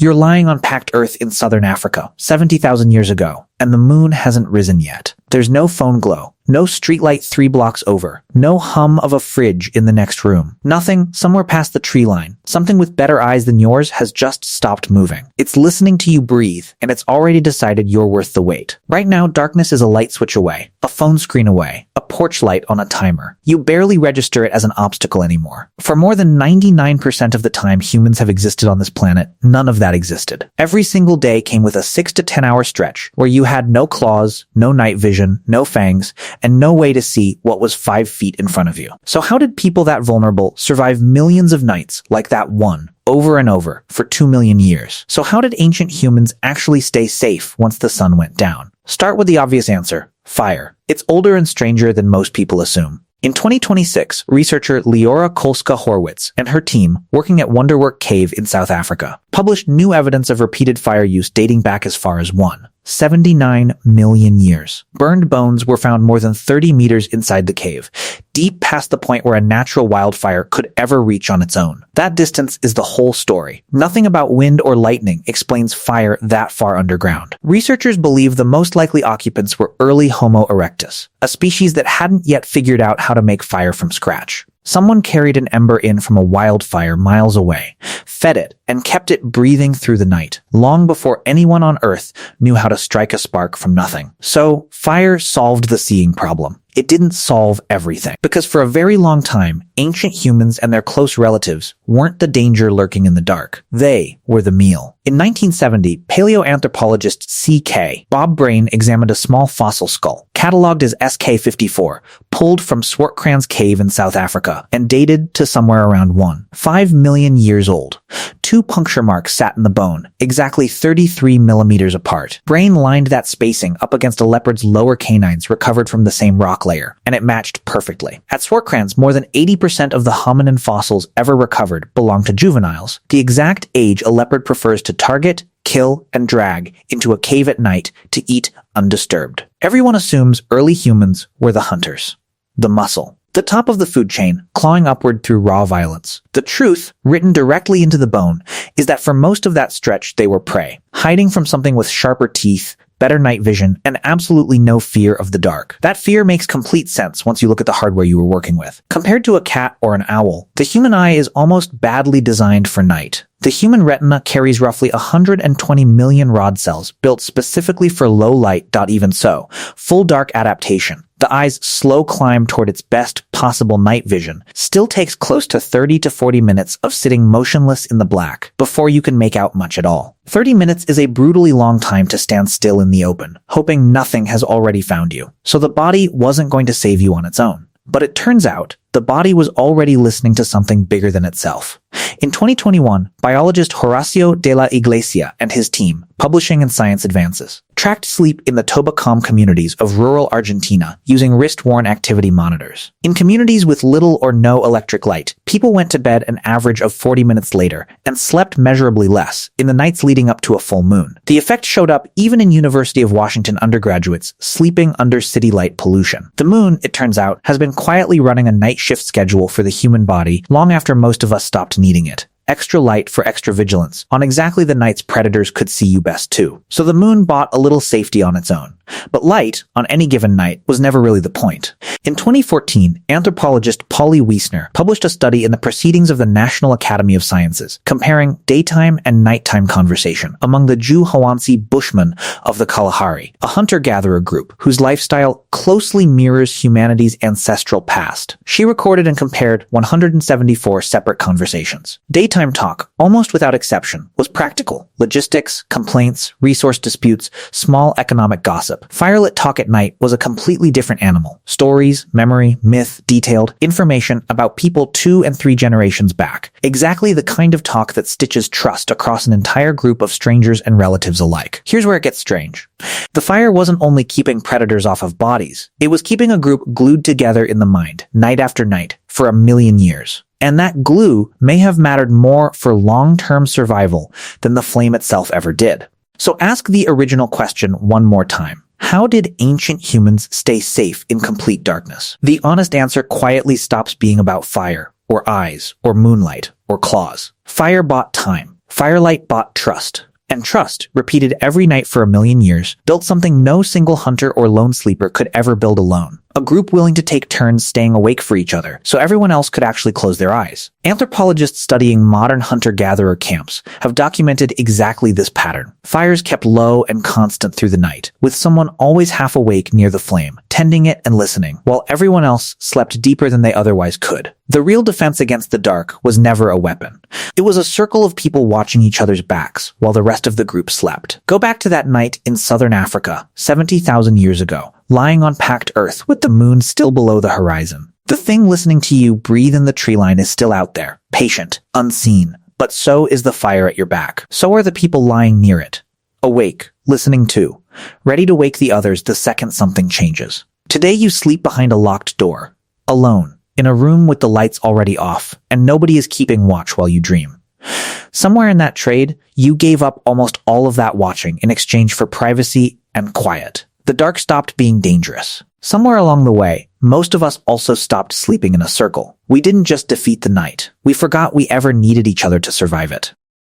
You're lying on packed Earth in southern Africa, 70,000 years ago, and the moon hasn't risen yet. There's no phone glow, no streetlight 3 blocks over, no hum of a fridge in the next room. Nothing somewhere past the tree line. Something with better eyes than yours has just stopped moving. It's listening to you breathe, and it's already decided you're worth the wait. Right now, darkness is a light switch away, a phone screen away, a porch light on a timer. You barely register it as an obstacle anymore. For more than 99% of the time humans have existed on this planet, none of that existed. Every single day came with a 6 to 10 hour stretch where you had no claws, no night vision, no fangs, and no way to see what was 5 feet in front of you. So how did people that vulnerable survive millions of nights like that one, over and over, for 2 million years? So how did ancient humans actually stay safe once the sun went down? Start with the obvious answer: fire. It's older and stranger than most people assume. In 2026, researcher Leora Kolska-Horwitz and her team, working at Wonderwork Cave in South Africa, published new evidence of repeated fire use dating back as far as 79 million years. Burned bones were found more than 30 meters inside the cave, deep past the point where a natural wildfire could ever reach on its own. That distance is the whole story. Nothing about wind or lightning explains fire that far underground. Researchers believe the most likely occupants were early Homo erectus, a species that hadn't yet figured out how to make fire from scratch. Someone carried an ember in from a wildfire miles away, fed it, and kept it breathing through the night, long before anyone on Earth knew how to strike a spark from nothing. So, fire solved the seeing problem. It didn't solve everything, because for a very long time, ancient humans and their close relatives weren't the danger lurking in the dark. They were the meal. In 1970, paleoanthropologist C.K. Bob Brain examined a small fossil skull, cataloged as SK54, pulled from Swartkrans Cave in South Africa, and dated to somewhere around 1.5 million years old. 2 puncture marks sat in the bone, exactly 33 millimeters apart. Brain lined that spacing up against a leopard's lower canines recovered from the same rock layer, and it matched perfectly. At Swartkrans, more than 80% of the hominin fossils ever recovered belong to juveniles, the exact age a leopard prefers to target, kill, and drag into a cave at night to eat undisturbed. Everyone assumes early humans were the hunters, the muscle, the top of the food chain, clawing upward through raw violence. The truth, written directly into the bone, is that for most of that stretch they were prey, hiding from something with sharper teeth, better night vision, and absolutely no fear of the dark. That fear makes complete sense once you look at the hardware you were working with. Compared to a cat or an owl, the human eye is almost badly designed for night. The human retina carries roughly 120 million rod cells built specifically for low light. Even so, full dark adaptation, the eye's slow climb toward its best possible night vision, still takes close to 30 to 40 minutes of sitting motionless in the black before you can make out much at all. 30 minutes is a brutally long time to stand still in the open, hoping nothing has already found you. So the body wasn't going to save you on its own. But it turns out, the body was already listening to something bigger than itself. In 2021, biologist Horacio de la Iglesia and his team, publishing in Science Advances, tracked sleep in the Tobacom communities of rural Argentina using wrist-worn activity monitors. In communities with little or no electric light, people went to bed an average of 40 minutes later and slept measurably less in the nights leading up to a full moon. The effect showed up even in University of Washington undergraduates sleeping under city light pollution. The moon, it turns out, has been quietly running a night shift schedule for the human body long after most of us stopped needing it. Extra light for extra vigilance on exactly the nights predators could see you best too. So the moon bought a little safety on its own. But light, on any given night, was never really the point. In 2014, anthropologist Polly Wiesner published a study in the Proceedings of the National Academy of Sciences, comparing daytime and nighttime conversation among the Ju-Hoansi Bushmen of the Kalahari, a hunter-gatherer group whose lifestyle closely mirrors humanity's ancestral past. She recorded and compared 174 separate conversations. Daytime talk, almost without exception, was practical. Logistics, complaints, resource disputes, small economic gossip. Firelit talk at night was a completely different animal. Stories, memory, myth, detailed information about people 2 and 3 generations back. Exactly the kind of talk that stitches trust across an entire group of strangers and relatives alike. Here's where it gets strange. The fire wasn't only keeping predators off of bodies, it was keeping a group glued together in the mind, night after night, for 1 million years. And that glue may have mattered more for long-term survival than the flame itself ever did. So ask the original question one more time. How did ancient humans stay safe in complete darkness? The honest answer quietly stops being about fire, or eyes, or moonlight, or claws. Fire bought time. Firelight bought trust. And trust, repeated every night for 1,000,000 years, built something no single hunter or lone sleeper could ever build alone. A group willing to take turns staying awake for each other, so everyone else could actually close their eyes. Anthropologists studying modern hunter-gatherer camps have documented exactly this pattern. Fires kept low and constant through the night, with someone always half awake near the flame, tending it and listening, while everyone else slept deeper than they otherwise could. The real defense against the dark was never a weapon. It was a circle of people watching each other's backs, while the rest of the group slept. Go back to that night in southern Africa, 70,000 years ago, lying on packed earth with the moon still below the horizon. The thing listening to you breathe in the tree line is still out there, patient, unseen, but so is the fire at your back. So are the people lying near it, awake, listening too, ready to wake the others the second something changes. Today you sleep behind a locked door, alone, in a room with the lights already off, and nobody is keeping watch while you dream. Somewhere in that trade, you gave up almost all of that watching in exchange for privacy and quiet. The dark stopped being dangerous. Somewhere along the way, most of us also stopped sleeping in a circle. We didn't just defeat the night. We forgot we ever needed each other to survive it.